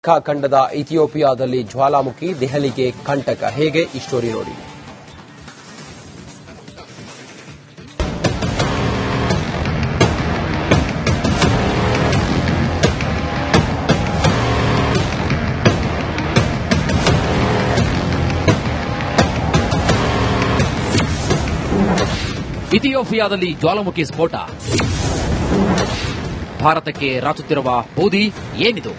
ಖಂಡದ ಇಥಿಯೋಪಿಯಾದಲ್ಲಿ ಜ್ವಾಲಾಮುಖಿ ದೆಹಲಿಗೆ ಕಂಟಕ. ಹೇಗೆ ಈ ಸ್ಟೋರಿ ನೋಡಿ. ಇಥಿಯೋಪಿಯಾದಲ್ಲಿ ಜ್ವಾಲಾಮುಖಿ ಸ್ಫೋಟ. ಭಾರತಕ್ಕೆ ರಾಚುತ್ತಿರುವ ಬೂದಿ ಏನಿದು?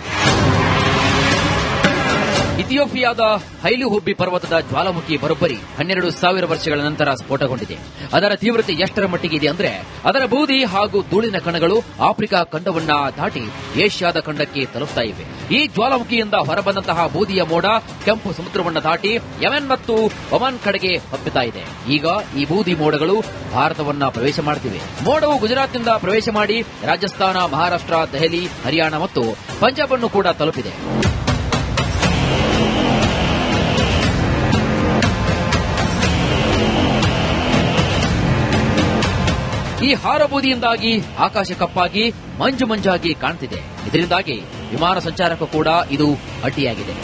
ಇಥಿಯೋಪಿಯಾದ ಹೈಲು ಹುಬ್ಬಿ ಪರ್ವತದ ಜ್ವಾಲಾಮುಖಿ ಬರೋಬ್ಬರಿ 12,000 ವರ್ಷಗಳ ನಂತರ ಸ್ಫೋಟಗೊಂಡಿದೆ. ಅದರ ತೀವ್ರತೆ ಎಷ್ಟರ ಮಟ್ಟಿಗೆ ಇದೆ ಅಂದ್ರೆ ಅದರ ಬೂದಿ ಹಾಗೂ ಧೂಳಿನ ಕಣಗಳು ಆಫ್ರಿಕಾ ಖಂಡವನ್ನ ದಾಟಿ ಏಷ್ಯಾದ ಖಂಡಕ್ಕೆ ತಲುಪ್ತಾ ಇವೆ. ಈ ಜ್ವಾಲಾಮುಖಿಯಿಂದ ಹೊರಬಂದಂತಹ ಬೂದಿಯ ಮೋಡ ಕೆಂಪು ಸಮುದ್ರವನ್ನ ದಾಟಿ ಯೆಮೆನ್ ಮತ್ತು ಒಮಾನ್ ಕಡೆಗೆ ಹಬ್ಬುತ್ತಾ ಇದೆ. ಈಗ ಈ ಬೂದಿ ಮೋಡಗಳು ಭಾರತವನ್ನ ಪ್ರವೇಶ ಮಾಡುತ್ತಿವೆ. ಮೋಡವು ಗುಜರಾತ್ನಿಂದ ಪ್ರವೇಶ ಮಾಡಿ ರಾಜಸ್ಥಾನ, ಮಹಾರಾಷ್ಟ್ರ, ದೆಹಲಿ, ಹರಿಯಾಣ ಮತ್ತು ಪಂಜಾಬ್ ಅನ್ನು ಕೂಡ ತಲುಪಿದೆ. ಈ ಹಾರಬೂದಿಯಿಂದಾಗಿ ಆಕಾಶ ಕಪ್ಪಾಗಿ ಮಂಜು ಮಂಜಾಗಿ ಕಾಣ್ತಿದೆ. ಇದರಿಂದಾಗಿ ವಿಮಾನ ಸಂಚಾರಕ್ಕೂ ಕೂಡ ಇದು ಅಡ್ಡಿಯಾಗಿದೆ.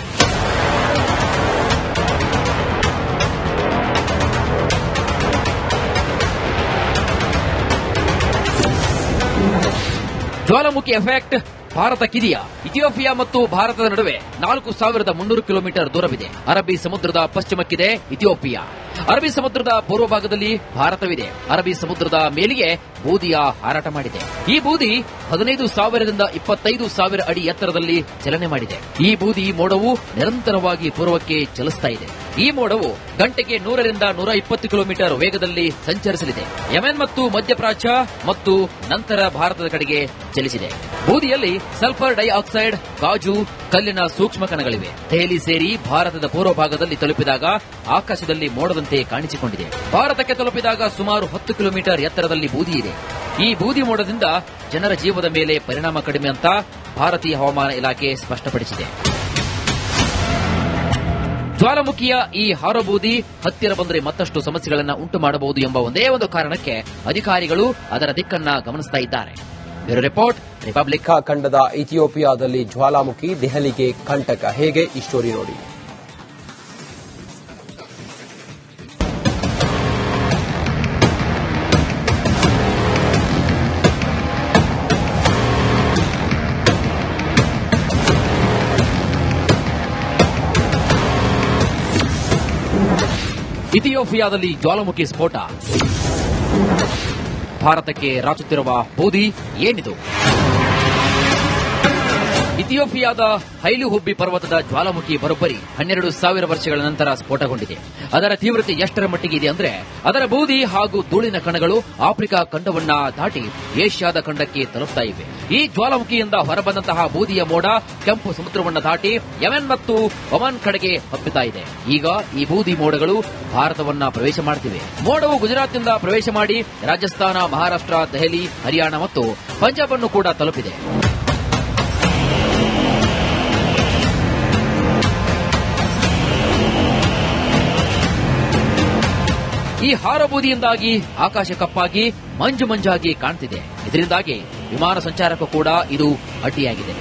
ಜ್ವಾಲಾಮುಖಿ ಎಫೆಕ್ಟ್ ಭಾರತಕ್ಕಿದೆಯಾ? ಇಥಿಯೋಪಿಯಾ ಮತ್ತು ಭಾರತದ ನಡುವೆ 4,300 ಕಿಲೋಮೀಟರ್ ದೂರವಿದೆ. ಅರಬ್ಬಿ ಸಮುದ್ರದ ಪಶ್ಚಿಮಕ್ಕಿದೆ ಇಥಿಯೋಪಿಯಾ. ಅರಬ್ಬಿ ಸಮುದ್ರದ ಪೂರ್ವ ಭಾಗದಲ್ಲಿ ಭಾರತವಿದೆ. ಅರಬ್ಬಿ ಸಮುದ್ರದ ಮೇಲಿಗೆ ಬೂದಿಯ ಹಾರಾಟ ಮಾಡಿದೆ. ಈ ಬೂದಿ 15,000ರಿಂದ 25,000 ಅಡಿ ಎತ್ತರದಲ್ಲಿ ಚಲನೆ ಮಾಡಿದೆ. ಈ ಬೂದಿ ಮೋಡವು ನಿರಂತರವಾಗಿ ಪೂರ್ವಕ್ಕೆ ಚಲಿಸ್ತಾ ಇದೆ. ಈ ಮೋಡವು ಗಂಟೆಗೆ 100ರಿಂದ 120 ಕಿಲೋಮೀಟರ್ ವೇಗದಲ್ಲಿ ಸಂಚರಿಸಲಿದೆ. ಯೆಮೆನ್ ಮತ್ತು ಮಧ್ಯಪ್ರಾಚ್ಯ ಮತ್ತು ನಂತರ ಭಾರತದ ಕಡೆಗೆ ಚಲಿಸಿದೆ. ಬೂದಿಯಲ್ಲಿ ಸಲ್ಫರ್ ಡೈಆಕ್ಸೈಡ್, ಗಾಜು, ಕಲ್ಲಿನ ಸೂಕ್ಷ್ಮ ಕಣಗಳಿವೆ. ದೆಹಲಿ ಸೇರಿ ಭಾರತದ ಪೂರ್ವ ಭಾಗದಲ್ಲಿ ತಲುಪಿದಾಗ ಆಕಾಶದಲ್ಲಿ ಮೋಡದಂತೆ ಕಾಣಿಸಿಕೊಂಡಿದೆ. ಭಾರತಕ್ಕೆ ತಲುಪಿದಾಗ ಸುಮಾರು 10 ಕಿಲೋಮೀಟರ್ ಎತ್ತರದಲ್ಲಿ ಬೂದಿ ಇದೆ. ಈ ಬೂದಿ ಮೋಡದಿಂದ ಜನರ ಜೀವದ ಮೇಲೆ ಪರಿಣಾಮ ಕಡಿಮೆ ಅಂತ ಭಾರತೀಯ ಹವಾಮಾನ ಇಲಾಖೆ ಸ್ಪಷ್ಟಪಡಿಸಿದೆ. ಜ್ವಾಲಾಮುಖಿಯ ಈ ಹಾರಬೂದಿ ಹತ್ತಿರ ಬಂದರೆ ಮತ್ತಷ್ಟು ಸಮಸ್ಯೆಗಳನ್ನು ಉಂಟು ಮಾಡಬಹುದು ಎಂಬ ಒಂದೇ ಒಂದು ಕಾರಣಕ್ಕೆ ಅಧಿಕಾರಿಗಳು ಅದರ ದಿಕ್ಕನ್ನ ಗಮನಿಸ್ತಾ ಇದ್ದಾರೆ. Bureau report, republic. ಖಂಡದ ಇಥಿಯೋಪಿಯಾದಲ್ಲಿ ಜ್ವಾಲಾಮುಖಿ ದೆಹಲಿಗೆ ಕಂಟಕ. ಹೇಗೆ ಈ ಸ್ಟೋರಿ ನೋಡಿ. ಇಥಿಯೋಪಿಯಾದಲ್ಲಿ ಜ್ವಾಲಾಮುಖಿ ಸ್ಫೋಟ. ಭಾರತಕ್ಕೆ ರಾಚುತ್ತಿರುವ ಬೂದಿ ಏನಿದು? ಇಥಿಯೋಪಿಯಾದ ಹೈಲು ಹುಬ್ಬಿ ಪರ್ವತದ ಜ್ವಾಲಾಮುಖಿ ಬರೋಬ್ಬರಿ 12,000 ವರ್ಷಗಳ ನಂತರ ಸ್ಫೋಟಗೊಂಡಿದೆ. ಅದರ ತೀವ್ರತೆ ಎಷ್ಟರ ಮಟ್ಟಿಗೆ ಇದೆ ಅಂದ್ರೆ ಅದರ ಬೂದಿ ಹಾಗೂ ಧೂಳಿನ ಕಣಗಳು ಆಫ್ರಿಕಾ ಖಂಡವನ್ನ ದಾಟಿ ಏಷ್ಯಾದ ಖಂಡಕ್ಕೆ ತಲುಪ್ತಾ ಇವೆ. ಈ ಜ್ವಾಲಾಮುಖಿಯಿಂದ ಹೊರಬಂದಂತಹ ಬೂದಿಯ ಮೋಡ ಕೆಂಪು ಸಮುದ್ರವನ್ನ ದಾಟಿ ಯೆಮೆನ್ ಮತ್ತು ಒಮಾನ್ ಕಡೆಗೆ ಹಬ್ಬುತ್ತಾ ಇದೆ. ಈಗ ಈ ಬೂದಿ ಮೋಡಗಳು ಭಾರತವನ್ನ ಪ್ರವೇಶ ಮಾಡುತ್ತಿವೆ. ಮೋಡವು ಗುಜರಾತ್ನಿಂದ ಪ್ರವೇಶ ಮಾಡಿ ರಾಜಸ್ಥಾನ, ಮಹಾರಾಷ್ಟ್ರ, ದೆಹಲಿ, ಹರಿಯಾಣ ಮತ್ತು ಪಂಜಾಬ್ ಅನ್ನು ಕೂಡ ತಲುಪಿದೆ. ಈ ಹಾರಬೂದಿಯಿಂದಾಗಿ ಆಕಾಶ ಕಪ್ಪಾಗಿ ಮಂಜು ಮಂಜಾಗಿ ಕಾಣ್ತಿದೆ. ಇದರಿಂದಾಗಿ ವಿಮಾನ ಸಂಚಾರಕ್ಕೂ ಕೂಡ ಇದು ಅಡ್ಡಿಯಾಗಿದೆ.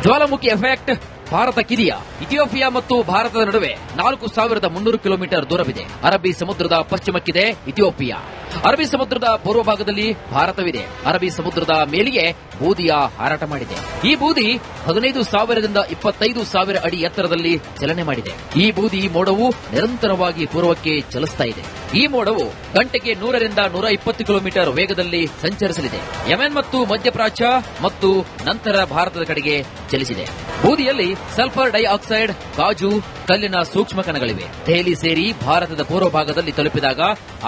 ಜ್ವಾಲಾಮುಖಿ ಎಫೆಕ್ಟ್ ಭಾರತಕ್ಕಿದೆಯಾ? ಇಥಿಯೋಪಿಯಾ ಮತ್ತು ಭಾರತದ ನಡುವೆ 4,300 ಕಿಲೋಮೀಟರ್ ದೂರವಿದೆ. ಅರಬ್ಬಿ ಸಮುದ್ರದ ಪಶ್ಚಿಮಕ್ಕಿದೆ ಇಥಿಯೋಪಿಯಾ. ಅರಬ್ಬಿ ಸಮುದ್ರದ ಪೂರ್ವ ಭಾಗದಲ್ಲಿ ಭಾರತವಿದೆ. ಅರಬ್ಬಿ ಸಮುದ್ರದ ಮೇಲಿಗೆ ಬೂದಿಯ ಹಾರಾಟ ಮಾಡಿದೆ. ಈ ಬೂದಿ 15,000ರಿಂದ 25,000 ಅಡಿ ಎತ್ತರದಲ್ಲಿ ಚಲನೆ ಮಾಡಿದೆ. ಈ ಬೂದಿ ಮೋಡವು ನಿರಂತರವಾಗಿ ಪೂರ್ವಕ್ಕೆ ಚಲಿಸ್ತಾ ಇದೆ. ಈ ಮೋಡವು ಗಂಟೆಗೆ 100ರಿಂದ 120 ಕಿಲೋಮೀಟರ್ ವೇಗದಲ್ಲಿ ಸಂಚರಿಸಲಿದೆ. ಯೆಮೆನ್ ಮತ್ತು ಮಧ್ಯಪ್ರಾಚ್ಯ ಮತ್ತು ನಂತರ ಭಾರತದ ಕಡೆಗೆ ಚಲಿಸಿದೆ. ಬೂದಿಯಲ್ಲಿ ಸಲ್ಫರ್ ಡೈಆಕ್ಸೈಡ್, ಗಾಜು, ಕಲ್ಲಿನ ಸೂಕ್ಷ್ಮ ಕಣಗಳಿವೆ. ದೆಹಲಿ ಸೇರಿ ಭಾರತದ ಪೂರ್ವ ಭಾಗದಲ್ಲಿ ತಲುಪಿದಾಗ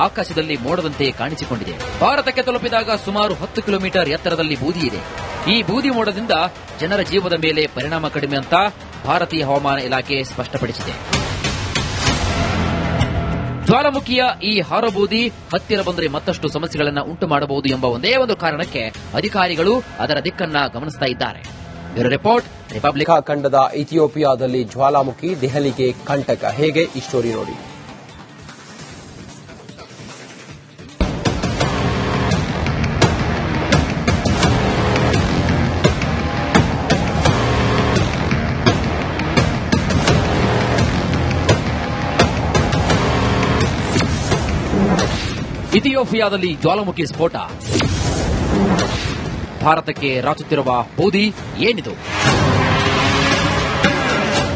ಆಕಾಶದಲ್ಲಿ ಮೋಡದಂತೆ ಕಾಣಿಸಿಕೊಂಡಿದೆ. ಭಾರತಕ್ಕೆ ತಲುಪಿದಾಗ ಸುಮಾರು 10 ಕಿಲೋಮೀಟರ್ ಎತ್ತರದಲ್ಲಿ ಬೂದಿ ಇದೆ. ಈ ಬೂದಿ ಮೋಡದಿಂದ ಜನರ ಜೀವದ ಮೇಲೆ ಪರಿಣಾಮ ಕಡಿಮೆ ಅಂತ ಭಾರತೀಯ ಹವಾಮಾನ ಇಲಾಖೆ ಸ್ಪಷ್ಟಪಡಿಸಿದೆ. ಜ್ವಾಲಾಮುಖಿಯ ಈ ಹಾರಬೂದಿ ಹತ್ತಿರ ಬಂದರೆ ಮತ್ತಷ್ಟು ಸಮಸ್ಯೆಗಳನ್ನು ಉಂಟು ಮಾಡಬಹುದು ಎಂಬ ಒಂದೇ ಒಂದು ಕಾರಣಕ್ಕೆ ಅಧಿಕಾರಿಗಳು ಅದರ ದಿಕ್ಕನ್ನ ಗಮನಿಸ್ತಾ ಇದ್ದಾರೆ. Bureau report, republic. ಖಂಡದ ಇಥಿಯೋಪಿಯಾದಲ್ಲಿ ಜ್ವಾಲಾಮುಖಿ ದೆಹಲಿಗೆ ಕಂಟಕ. ಹೇಗೆ ಈ ಸ್ಟೋರಿ ನೋಡಿ. ಇಥಿಯೋಪಿಯಾದಲ್ಲಿ ಜ್ವಾಲಾಮುಖಿ ಸ್ಫೋಟ. ಭಾರತಕ್ಕೆ ರಾಚುತ್ತಿರುವ ಬೂದಿ ಏನಿದು?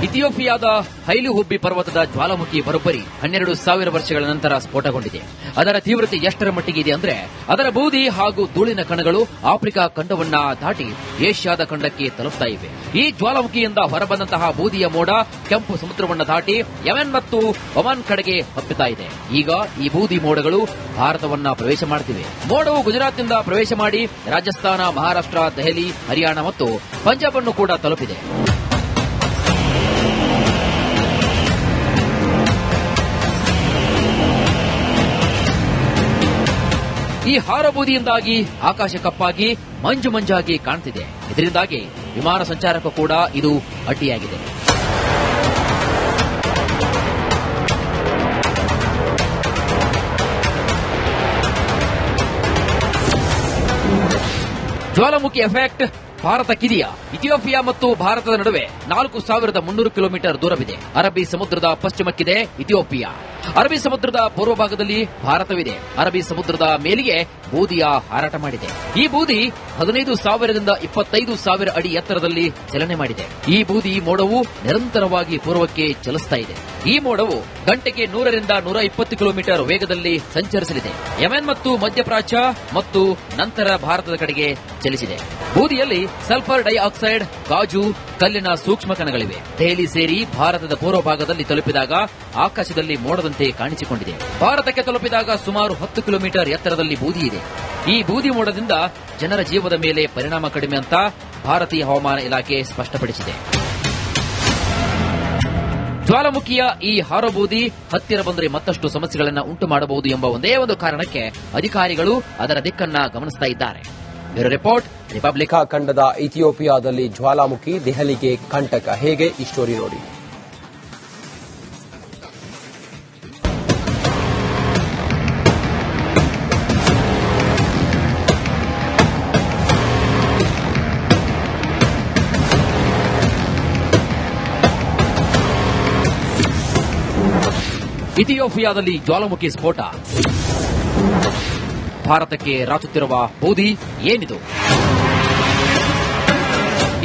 ಇಥಿಯೋಪಿಯಾದ ಹೈಲು ಹುಬ್ಬಿ ಪರ್ವತದ ಜ್ವಾಲಾಮುಖಿ ಬರೋಬ್ಬರಿ 12,000 ವರ್ಷಗಳ ನಂತರ ಸ್ಫೋಟಗೊಂಡಿದೆ. ಅದರ ತೀವ್ರತೆ ಎಷ್ಟರ ಮಟ್ಟಿಗೆ ಇದೆ ಅಂದ್ರೆ ಅದರ ಬೂದಿ ಹಾಗೂ ಧೂಳಿನ ಕಣಗಳು ಆಫ್ರಿಕಾ ಖಂಡವನ್ನ ದಾಟಿ ಏಷ್ಯಾದ ಖಂಡಕ್ಕೆ ತಲುಪ್ತಾ ಇವೆ. ಈ ಜ್ವಾಲಾಮುಖಿಯಿಂದ ಹೊರಬಂದಂತಹ ಬೂದಿಯ ಮೋಡ ಕೆಂಪು ಸಮುದ್ರವನ್ನ ದಾಟಿ ಯೆಮೆನ್ ಮತ್ತು ಒಮಾನ್ ಕಡೆಗೆ ಹಬ್ಬುತ್ತಾ ಇದೆ. ಈಗ ಈ ಬೂದಿ ಮೋಡಗಳು ಭಾರತವನ್ನ ಪ್ರವೇಶ ಮಾಡುತ್ತಿವೆ. ಮೋಡವು ಗುಜರಾತ್ನಿಂದ ಪ್ರವೇಶ ಮಾಡಿ ರಾಜಸ್ಥಾನ, ಮಹಾರಾಷ್ಟ್ರ, ದೆಹಲಿ, ಹರಿಯಾಣ ಮತ್ತು ಪಂಜಾಬ್ ಅನ್ನು ಕೂಡ ತಲುಪಿದೆ. ಈ ಹಾರಬೂದಿಯಿಂದಾಗಿ ಆಕಾಶ ಕಪ್ಪಾಗಿ ಮಂಜು ಮಂಜಾಗಿ ಕಾಣ್ತಿದೆ. ಇದರಿಂದಾಗಿ ವಿಮಾನ ಸಂಚಾರಕ್ಕೂ ಕೂಡ ಇದು ಅಡ್ಡಿಯಾಗಿದೆ. ಜ್ವಾಲಾಮುಖಿ ಎಫೆಕ್ಟ್ ಭಾರತಕ್ಕಿದೆಯಾ? ಇಥಿಯೋಪಿಯಾ ಮತ್ತು ಭಾರತದ ನಡುವೆ 4,300 ಕಿಲೋಮೀಟರ್ ದೂರವಿದೆ. ಅರಬ್ಬಿ ಸಮುದ್ರದ ಪಶ್ಚಿಮಕ್ಕಿದೆ ಇಥಿಯೋಪಿಯಾ. ಅರಬ್ಬಿ ಸಮುದ್ರದ ಪೂರ್ವ ಭಾಗದಲ್ಲಿ ಭಾರತವಿದೆ. ಅರಬ್ಬಿ ಸಮುದ್ರದ ಮೇಲಿಗೆ ಬೂದಿಯ ಹಾರಾಟ ಮಾಡಿದೆ. ಈ ಬೂದಿ 15,000ದಿಂದ 25,000 ಅಡಿ ಎತ್ತರದಲ್ಲಿ ಚಲನೆ ಮಾಡಿದೆ. ಈ ಬೂದಿ ಮೋಡವು ನಿರಂತರವಾಗಿ ಪೂರ್ವಕ್ಕೆ ಚಲಿಸ್ತಾ ಇದೆ. ಈ ಮೋಡವು ಗಂಟೆಗೆ 100ರಿಂದ 120 ಕಿಲೋಮೀಟರ್ ವೇಗದಲ್ಲಿ ಸಂಚರಿಸಲಿದೆ. ಯೆಮೆನ್ ಮತ್ತು ಮಧ್ಯಪ್ರಾಚ್ಯ ಮತ್ತು ನಂತರ ಭಾರತದ ಕಡೆಗೆ ಚಲಿಸಿದೆ. ಬೂದಿಯಲ್ಲಿ ಸಲ್ಫರ್ ಡೈಆಕ್ಸೈಡ್, ಗಾಜು, ಕಲ್ಲಿನ ಸೂಕ್ಷ್ಮ ಕಣಗಳಿವೆ. ದೆಹಲಿ ಸೇರಿ ಭಾರತದ ಪೂರ್ವ ಭಾಗದಲ್ಲಿ ತಲುಪಿದಾಗ ಆಕಾಶದಲ್ಲಿ ಮೋಡದಂತೆ ಕಾಣಿಸಿಕೊಂಡಿದೆ. ಭಾರತಕ್ಕೆ ತಲುಪಿದಾಗ ಸುಮಾರು 10 ಕಿಲೋಮೀಟರ್ ಎತ್ತರದಲ್ಲಿ ಬೂದಿ ಇದೆ. ಈ ಬೂದಿ ಮೋಡದಿಂದ ಜನರ ಜೀವದ ಮೇಲೆ ಪರಿಣಾಮ ಕಡಿಮೆ ಅಂತ ಭಾರತೀಯ ಹವಾಮಾನ ಇಲಾಖೆ ಸ್ಪಷ್ಟಪಡಿಸಿದೆ. ಜ್ವಾಲಾಮುಖಿಯ ಈ ಹಾರಬೂದಿ ಹತ್ತಿರ ಬಂದರೆ ಮತ್ತಷ್ಟು ಸಮಸ್ಯೆಗಳನ್ನು ಉಂಟು ಮಾಡಬಹುದು ಎಂಬ ಒಂದೇ ಒಂದು ಕಾರಣಕ್ಕೆ ಅಧಿಕಾರಿಗಳು ಅದರ ದಿಕ್ಕನ್ನ ಗಮನಿಸ್ತಾ ಇದ್ದಾರೆ. Bureau report, republic. ಖಂಡದ ಇಥಿಯೋಪಿಯಾದಲ್ಲಿ ಜ್ವಾಲಾಮುಖಿ ದೆಹಲಿಗೆ ಕಂಟಕ. ಹೇಗೆ ಈ ಸ್ಟೋರಿ ನೋಡಿ. ಇಥಿಯೋಪಿಯಾದಲ್ಲಿ ಜ್ವಾಲಾಮುಖಿ ಸ್ಫೋಟ. ಭಾರತಕ್ಕೆ ರಾಚುತ್ತಿರುವ ಬೂದಿ ಏನಿದು?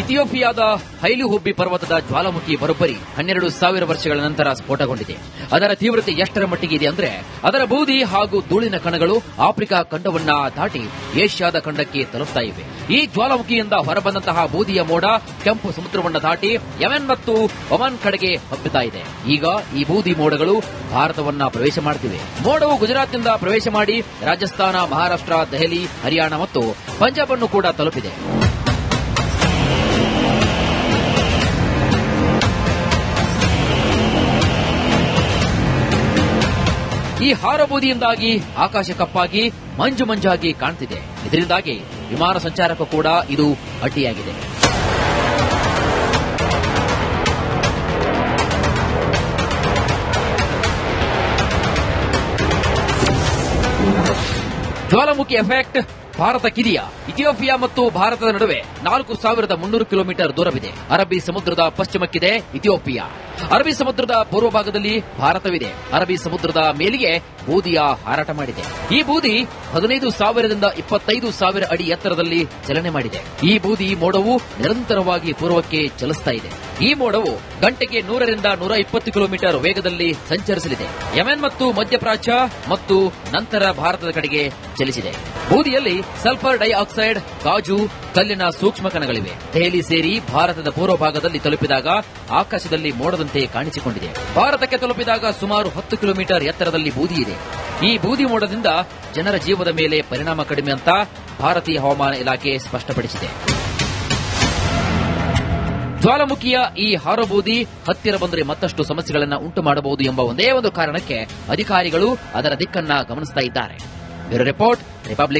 ಇಥಿಯೋಪಿಯಾದ ಹೈಲು ಹುಬ್ಬಿ ಪರ್ವತದ ಜ್ವಾಲಾಮುಖಿ ಬರೋಬ್ಬರಿ 12,000 ವರ್ಷಗಳ ನಂತರ ಸ್ಫೋಟಗೊಂಡಿದೆ. ಅದರ ತೀವ್ರತೆ ಎಷ್ಟರ ಮಟ್ಟಿಗೆ ಇದೆ ಅಂದ್ರೆ ಅದರ ಬೂದಿ ಹಾಗೂ ಧೂಳಿನ ಕಣಗಳು ಆಫ್ರಿಕಾ ಖಂಡವನ್ನ ದಾಟಿ ಏಷ್ಯಾದ ಖಂಡಕ್ಕೆ ತಲುಪ್ತಾ ಇವೆ. ಈ ಜ್ವಾಲಾಮುಖಿಯಿಂದ ಹೊರಬಂದಂತಹ ಬೂದಿಯ ಮೋಡ ಕೆಂಪು ಸಮುದ್ರವನ್ನ ದಾಟಿ ಯೆಮೆನ್ ಮತ್ತು ಒಮಾನ್ ಕಡೆಗೆ ಹಬ್ಬುತ್ತಾ ಇದೆ. ಈಗ ಈ ಬೂದಿ ಮೋಡಗಳು ಭಾರತವನ್ನ ಪ್ರವೇಶ ಮಾಡುತ್ತಿವೆ. ಮೋಡವು ಗುಜರಾತ್ನಿಂದ ಪ್ರವೇಶ ಮಾಡಿ ರಾಜಸ್ಥಾನ, ಮಹಾರಾಷ್ಟ್ರ, ದೆಹಲಿ, ಹರಿಯಾಣ ಮತ್ತು ಪಂಜಾಬ್ ಅನ್ನು ಕೂಡ ತಲುಪಿದೆ. ಈ ಹಾರಬೂದಿಯಿಂದಾಗಿ ಆಕಾಶ ಕಪ್ಪಾಗಿ ಮಂಜು ಮಂಜಾಗಿ ಕಾಣ್ತಿದೆ. ಇದರಿಂದಾಗಿ ವಿಮಾನ ಸಂಚಾರಕ್ಕೂ ಕೂಡ ಇದು ಅಡ್ಡಿಯಾಗಿದೆ. ಜ್ವಾಲಾಮುಖಿ ಎಫೆಕ್ಟ್ ಭಾರತಕ್ಕಿದೆಯಾ? ಇಥಿಯೋಪಿಯಾ ಮತ್ತು ಭಾರತದ ನಡುವೆ 4,300 ಕಿಲೋಮೀಟರ್ ದೂರವಿದೆ. ಅರಬ್ಬಿ ಸಮುದ್ರದ ಪಶ್ಚಿಮಕ್ಕಿದೆ ಇಥಿಯೋಪಿಯಾ. ಅರಬ್ಬಿ ಸಮುದ್ರದ ಪೂರ್ವ ಭಾಗದಲ್ಲಿ ಭಾರತವಿದೆ. ಅರಬ್ಬಿ ಸಮುದ್ರದ ಮೇಲಿಗೆ ಬೂದಿಯ ಹಾರಾಟ ಮಾಡಿದೆ. ಈ ಬೂದಿ 15,000ದಿಂದ 25,000 ಅಡಿ ಎತ್ತರದಲ್ಲಿ ಚಲನೆ ಮಾಡಿದೆ. ಈ ಬೂದಿ ಮೋಡವು ನಿರಂತರವಾಗಿ ಪೂರ್ವಕ್ಕೆ ಚಲಿಸ್ತಾ ಇದೆ. ಈ ಮೋಡವು ಗಂಟೆಗೆ 100ರಿಂದ 120 ಕಿಲೋಮೀಟರ್ ವೇಗದಲ್ಲಿ ಸಂಚರಿಸಲಿದೆ. ಯೆಮೆನ್ ಮತ್ತು ಮಧ್ಯಪ್ರಾಚ್ಯ ಮತ್ತು ನಂತರ ಭಾರತದ ಕಡೆಗೆ ಚಲಿಸಿದೆ. ಬೂದಿಯಲ್ಲಿ ಸಲ್ಫರ್ ಡೈಆಕ್ಸೈಡ್, ಗಾಜು, ಕಲ್ಲಿನ ಸೂಕ್ಷ್ಮ ಕಣಗಳಿವೆ. ದೆಹಲಿ ಸೇರಿ ಭಾರತದ ಪೂರ್ವ ಭಾಗದಲ್ಲಿ ತಲುಪಿದಾಗ ಆಕಾಶದಲ್ಲಿ ಮೋಡದಂತೆ ಕಾಣಿಸಿಕೊಂಡಿದೆ. ಭಾರತಕ್ಕೆ ತಲುಪಿದಾಗ ಸುಮಾರು 10 ಕಿಲೋಮೀಟರ್ ಎತ್ತರದಲ್ಲಿ ಬೂದಿ ಇದೆ. ಈ ಬೂದಿ ಮೋಡದಿಂದ ಜನರ ಜೀವದ ಮೇಲೆ ಪರಿಣಾಮ ಕಡಿಮೆ ಅಂತ ಭಾರತೀಯ ಹವಾಮಾನ ಇಲಾಖೆ ಸ್ಪಷ್ಟಪಡಿಸಿದೆ. ಜ್ವಾಲಾಮುಖಿಯ ಈ ಹಾರಬೂದಿ ಹತ್ತಿರ ಬಂದರೆ ಮತ್ತಷ್ಟು ಸಮಸ್ಯೆಗಳನ್ನು ಉಂಟು ಮಾಡಬಹುದು ಎಂಬ ಒಂದೇ ಒಂದು ಕಾರಣಕ್ಕೆ ಅಧಿಕಾರಿಗಳು ಅದರ ದಿಕ್ಕನ್ನ ಗಮನಿಸ್ತಾ ಇದ್ದಾರೆ. Bureau report, republic.